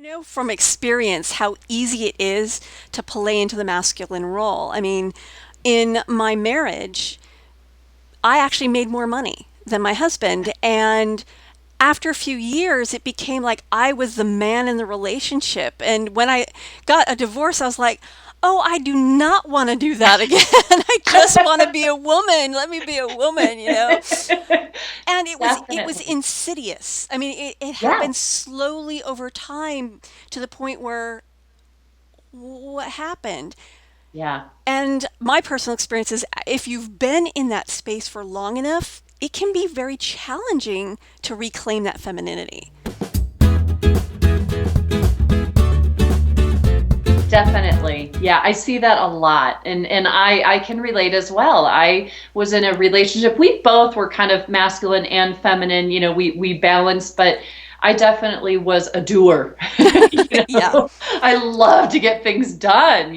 know from experience how easy it is to play into the masculine role. I mean, in my marriage, I actually made more money than my husband. And after a few years, it became like I was the man in the relationship. And when I got a divorce, I was like, oh, I do not want to do that again. I just want to be a woman. Let me be a woman, you know? And it was Definitely. insidious. I mean, it happened Yes. slowly over time to the point where what happened? Yeah. And my personal experience is if you've been in that space for long enough, it can be very challenging to reclaim that femininity. Definitely. Yeah, I see that a lot. And I can relate as well. I was in a relationship. We both were kind of masculine and feminine, we balanced, but I definitely was a doer. Yeah, I love to get things done.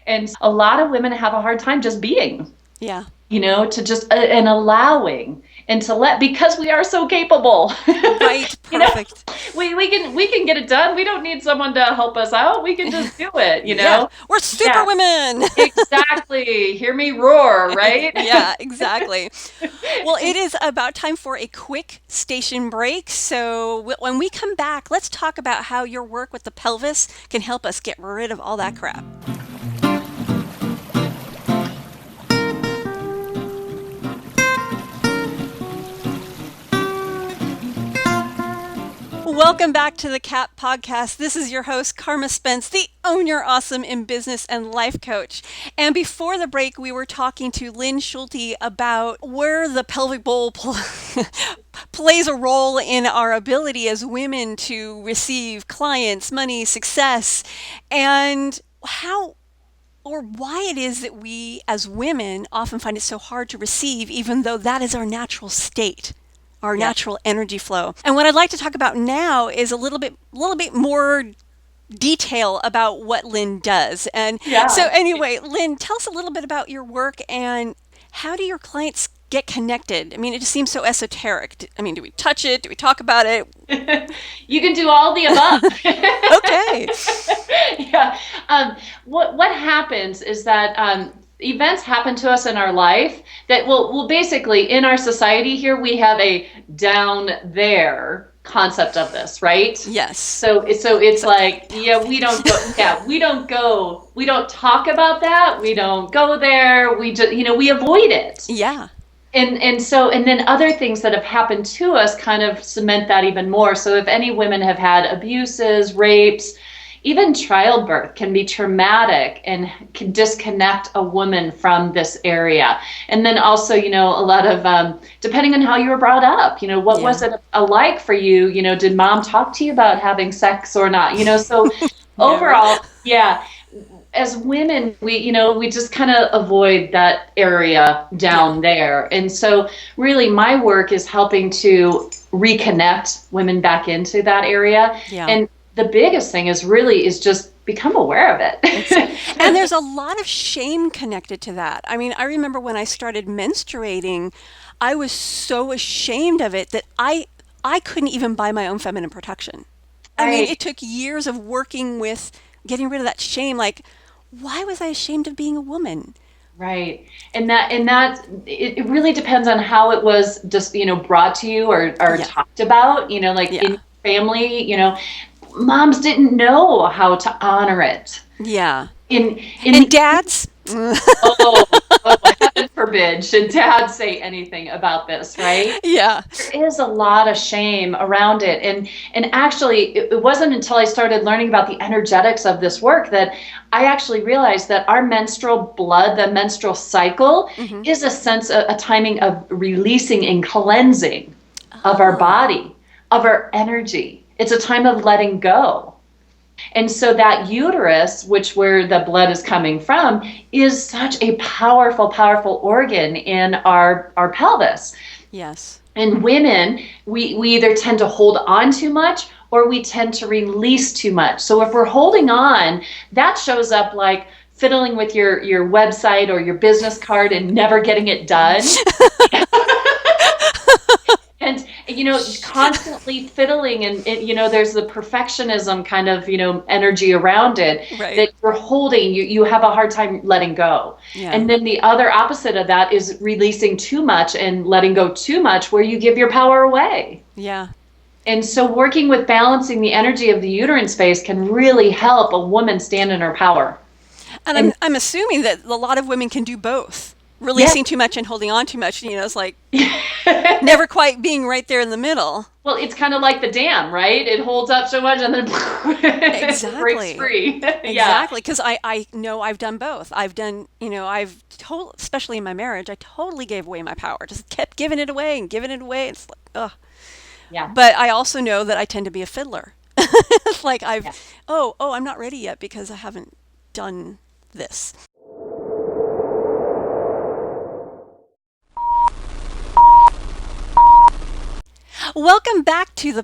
And a lot of women have a hard time just being. yeah, To just and allowing and to let because we are so capable. right, you know perfect. we can get it done. We don't need someone to help us out. We can just do it, Yeah, we're super yeah, women. exactly. Hear me roar, right? Yeah, exactly. Well, it is about time for a quick station break. So when we come back, let's talk about how your work with the pelvis can help us get rid of all that crap. Welcome back to the CAP podcast. This is your host, Carma Spence, the Own Your Awesome in Business and Life Coach. And before the break, we were talking to Lynn Schulte about where the pelvic bowl plays a role in our ability as women to receive clients, money, success, and how or why it is that we as women often find it so hard to receive, even though that is our natural state, our Yeah. natural energy flow. And what I'd like to talk about now is a little bit more detail about what Lynn does. And so Yeah. anyway, Lynn, tell us a little bit about your work and how do your clients get connected? I mean, it just seems so esoteric. I mean, do we touch it? Do we talk about it? You can do all the above. Okay. Yeah. What happens is that events happen to us in our life that will basically in our society here we have a down there concept of this, right? Yes. So it's So the like, yeah, we pelvic. don't go, yeah, we don't talk about that, we don't go there, we just we avoid it. Yeah. And then other things that have happened to us kind of cement that even more. So if any women have had abuses, rapes, even childbirth can be traumatic and can disconnect a woman from this area. And then also, a lot of depending on how you were brought up, what Yeah. was it alike for you? Did mom talk to you about having sex or not? So No. overall, yeah, as women, we just kind of avoid that area Yeah. down there. And so really my work is helping to reconnect women back into that area. Yeah. And the biggest thing is just become aware of It's and it. there's a lot of shame connected to that. I mean, I remember when I started menstruating, I was so ashamed of it that I couldn't even buy my own feminine protection. I mean, Right, it took years of working with getting rid of that shame. Like, why was I ashamed of being a woman? right. And that it really depends on how it was just, brought to you or Yeah. talked about, like in Yeah. your family, moms didn't know how to honor it. Yeah. In And dads? Oh, oh, heaven forbid, should dad say anything about this, right? Yeah. There is a lot of shame around it. And actually, it wasn't until I started learning about the energetics of this work that I actually realized that our menstrual blood, the menstrual cycle, Hmm. is a sense, a timing of releasing and cleansing of our Oh, body, of our energy. It's a time of letting go. And so that uterus, which where the blood is coming from, is such a powerful, powerful organ in our pelvis. yes. And women, we either tend to hold on too much or we tend to release too much. So if we're holding on, that shows up like fiddling with your website or your business card and never getting it done. And constantly fiddling and there's the perfectionism kind of, energy around it Right. that you're holding, you have a hard time letting go. Yeah. And then the other opposite of that is releasing too much and letting go too much, where you give your power away. Yeah. And so working with balancing the energy of the uterine space can really help a woman stand in her power. And And I'm assuming that a lot of women can do both. yeah. Releasing too much and holding on too much, it's like never quite being right there in the middle. Well, it's kind of like the dam, right? It holds up so much and then it breaks Exactly. free. Yeah. Exactly. Because I know I've done both. I've done, especially in my marriage, I totally gave away my power. Just kept giving it away and giving it away. It's like, ugh. Yeah. But I also know that I tend to be a fiddler. It's like Yeah. I'm not ready yet because I haven't done this. Welcome back to the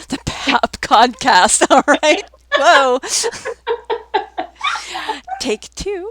the PAP podcast. All right. Whoa. Take two.